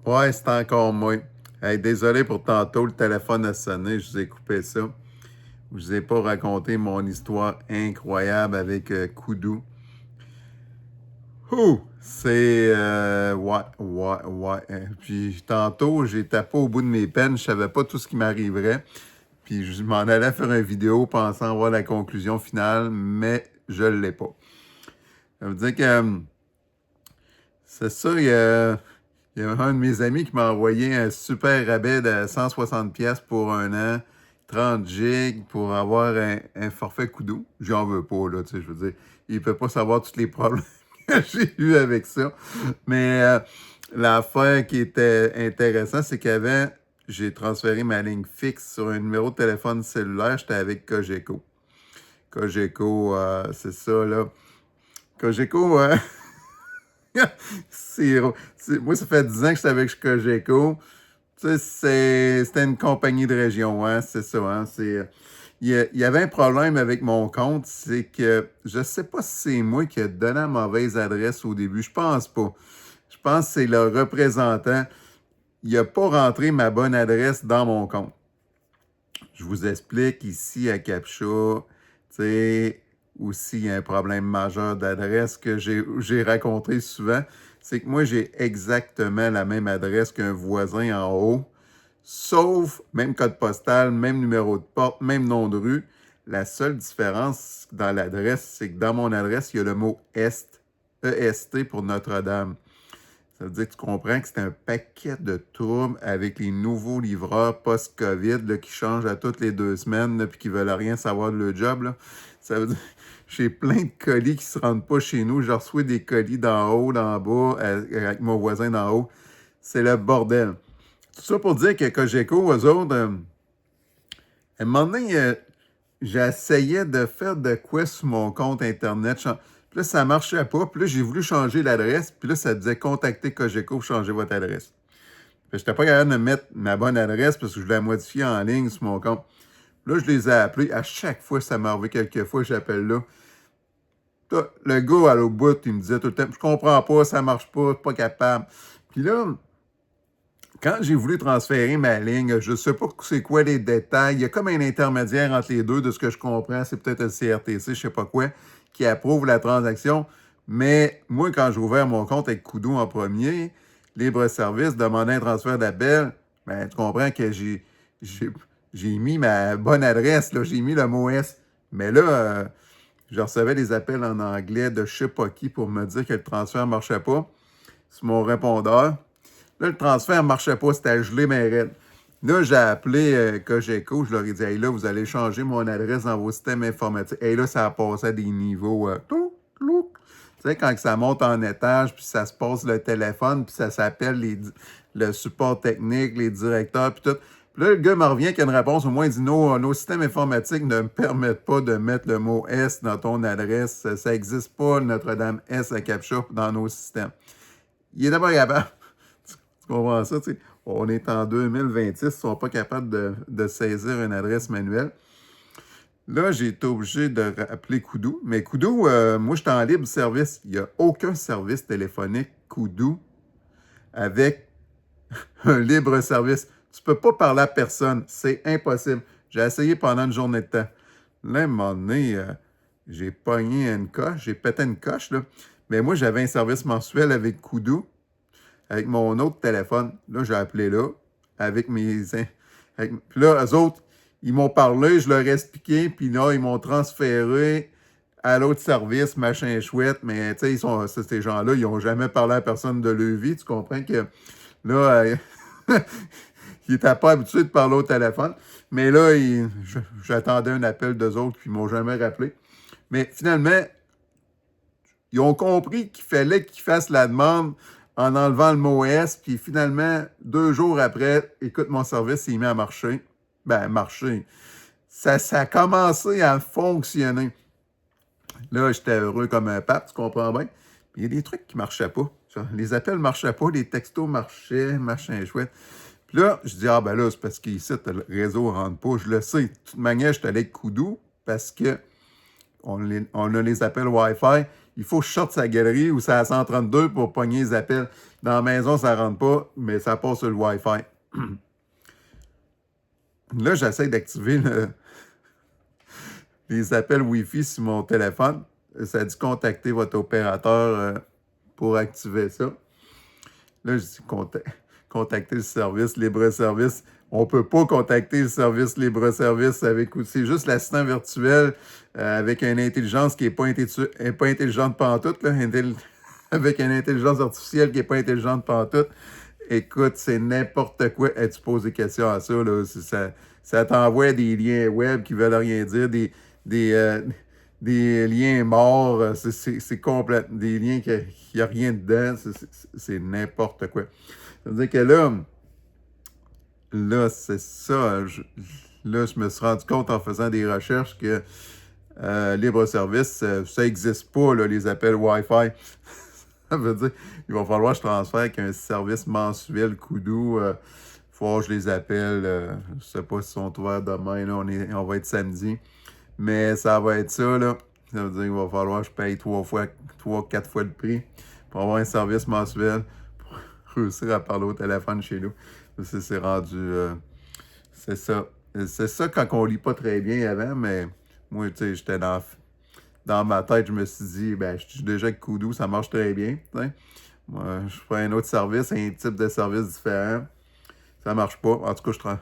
Ouais, c'est encore moi. Hey, désolé pour tantôt, le téléphone a sonné, je vous ai coupé ça. Je vous ai pas raconté mon histoire incroyable avec Koudou. Ouh! Puis tantôt, j'étais pas au bout de mes peines, je savais pas tout ce qui m'arriverait. Puis je m'en allais faire une vidéo pensant avoir la conclusion finale, mais je l'ai pas. Ça veut dire que c'est ça, il y a un de mes amis qui m'a envoyé un super rabais de 160 pièces pour un an, 30 gigs pour avoir un forfait Kudu. J'en veux pas, là, tu sais, je veux dire. Il peut pas savoir tous les problèmes que j'ai eu avec ça. Mais l'affaire qui était intéressante, c'est qu'avant, j'ai transféré ma ligne fixe sur un numéro de téléphone cellulaire. J'étais avec Cogeco. Cogeco, c'est ça, là. Cogeco, moi, ça fait 10 ans que j'étais avec Cogeco. Tu sais, c'était une compagnie de région, hein, c'est ça. Hein, il y avait un problème avec mon compte, c'est que je sais pas si c'est moi qui ai donné la mauvaise adresse au début. Je pense pas. Je pense que c'est le représentant. Il n'a pas rentré ma bonne adresse dans mon compte. Je vous explique ici à Captcha, tu sais, aussi il y a un problème majeur d'adresse que j'ai rencontré souvent. C'est que moi, j'ai exactement la même adresse qu'un voisin en haut, sauf même code postal, même numéro de porte, même nom de rue. La seule différence dans l'adresse, c'est que dans mon adresse, il y a le mot Est, EST pour Notre-Dame. Ça veut dire que tu comprends que c'est un paquet de troubles avec les nouveaux livreurs post-COVID là, qui changent à toutes les 2 semaines et qui ne veulent rien savoir de leur job. Là. Ça veut dire j'ai plein de colis qui ne se rendent pas chez nous. Je reçois des colis d'en haut, d'en bas, avec mon voisin d'en haut. C'est le bordel. Tout ça pour dire que Cogeco, eux autres, à un moment donné, j'essayais de faire de quoi sur mon compte Internet. Puis là, ça ne marchait pas. Puis là, j'ai voulu changer l'adresse. Puis là, ça disait contacter Cogeco pour changer votre adresse. Je n'étais pas capable de mettre ma bonne adresse parce que je l'ai modifiée en ligne sur mon compte. Puis là, je les ai appelés. À chaque fois, ça m'est arrivé quelques fois, j'appelle là. Le gars à l'autre bout, il me disait tout le temps, je comprends pas, ça marche pas, je suis pas capable. Puis là, quand j'ai voulu transférer ma ligne, je ne sais pas c'est quoi les détails. Il y a comme un intermédiaire entre les deux, de ce que je comprends. C'est peut-être le CRTC, je ne sais pas quoi, qui approuve la transaction. Mais moi, quand j'ai ouvert mon compte avec Kudu en premier, libre-service, demandait un transfert d'appel, ben, tu comprends que j'ai mis ma bonne adresse, là, j'ai mis le mot S. Mais là, je recevais des appels en anglais de je ne sais pas qui pour me dire que le transfert ne marchait pas sur mon répondeur. Là, le transfert ne marchait pas, c'était gelé, mais raide. Là, j'ai appelé Cogeco, je leur ai dit, hey, là, vous allez changer mon adresse dans vos systèmes informatiques. Et là, ça a passé à des niveaux. Tu sais, quand ça monte en étage, puis ça se passe le téléphone, puis ça s'appelle le support technique, les directeurs, puis tout. Puis là, le gars me revient qu'il y a une réponse, au moins, il dit, nos systèmes informatiques ne me permettent pas de mettre le mot S dans ton adresse. Ça n'existe pas, Notre-Dame S à Captcha dans nos systèmes. Il est d'abord capable. Tu comprends ça? Tu sais? On est en 2026, ils ne sont pas capables de saisir une adresse manuelle. Là, j'ai été obligé de rappeler Kudu. Mais Kudu, moi, je suis en libre service. Il n'y a aucun service téléphonique Kudu avec un libre service. Tu ne peux pas parler à personne. C'est impossible. J'ai essayé pendant une journée de temps. Là, à un moment donné, j'ai pogné une coche. J'ai pété une coche. Là. Mais moi, j'avais un service mensuel avec Kudu, avec mon autre téléphone. Là, j'ai appelé là, avec mes... Puis là, eux autres, ils m'ont parlé, je leur ai expliqué, puis là, ils m'ont transféré à l'autre service, machin chouette, mais tu sais, ces gens-là, ils n'ont jamais parlé à personne de leur vie. Tu comprends que là, ils n'étaient pas habitués de parler au téléphone. Mais là, j'attendais un appel d'eux autres, puis ils ne m'ont jamais rappelé. Mais finalement, ils ont compris qu'il fallait qu'ils fassent la demande en enlevant le mot S, puis finalement, 2 jours après, écoute, mon service, il met à marcher. Ben, marcher. Ça a commencé à fonctionner. Là, j'étais heureux comme un pape, tu comprends bien. Puis il y a des trucs qui ne marchaient pas. Les appels ne marchaient pas, les textos marchaient, machin chouette. Puis là, je dis, ah ben là, c'est parce qu'ici, le réseau ne rentre pas. Je le sais. De toute manière, je suis allé avec Kudu parce que on a les appels Wi-Fi. Il faut que je sorte sa galerie ou sa 132 pour pogner les appels. Dans la maison, ça rentre pas, mais ça passe sur le Wi-Fi. Là, j'essaie d'activer les appels Wi-Fi sur mon téléphone. Ça dit contacter votre opérateur pour activer ça. Là, je dis contacter le service libre-service. On ne peut pas contacter le service libre-service avec... C'est juste l'assistant virtuel avec une intelligence qui n'est pas intelligente pantoute, là, avec une intelligence artificielle qui n'est pas intelligente pantoute. Écoute, c'est n'importe quoi. Hey, tu poses des questions à ça, là. Ça t'envoie des liens web qui veulent rien dire, des liens morts. C'est complètement des liens qui n'y a rien dedans. C'est n'importe quoi. Ça veut dire que là, c'est ça. Là, je me suis rendu compte en faisant des recherches que libre-service, ça n'existe pas, là, les appels Wi-Fi. Ça veut dire qu'il va falloir que je transfère avec un service mensuel Kudu. Il faut que je les appelle. Je ne sais pas s'ils sont ouverts demain. Là, on va être samedi. Mais ça va être ça, là. Ça veut dire qu'il va falloir que je paye 4 fois le prix pour avoir un service mensuel pour réussir à parler au téléphone chez nous. C'est rendu... c'est ça. C'est ça quand on lit pas très bien avant, mais moi, tu sais, j'étais dans ma tête, je me suis dit, ben, je suis déjà avec Kudu, ça marche très bien. T'sais. Moi, je ferais un autre service, un type de service différent. Ça marche pas. En tout cas,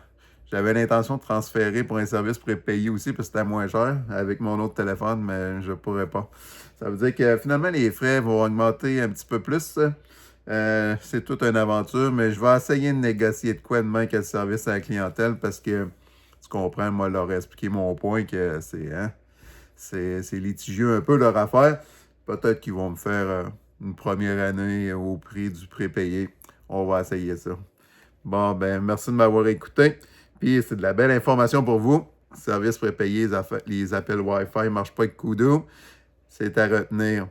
j'avais l'intention de transférer pour un service prépayé aussi, parce que c'était moins cher avec mon autre téléphone, mais je pourrais pas. Ça veut dire que finalement, les frais vont augmenter un petit peu plus. C'est toute une aventure, mais je vais essayer de négocier de quoi demain quel service à la clientèle, parce que tu comprends, moi, leur expliquer mon point que c'est litigieux un peu leur affaire. Peut-être qu'ils vont me faire une première année au prix du prépayé. On va essayer ça. Bon, ben, merci de m'avoir écouté. Puis, c'est de la belle information pour vous. Service prépayé, les appels Wi-Fi ne marchent pas avec Kudu. C'est à retenir.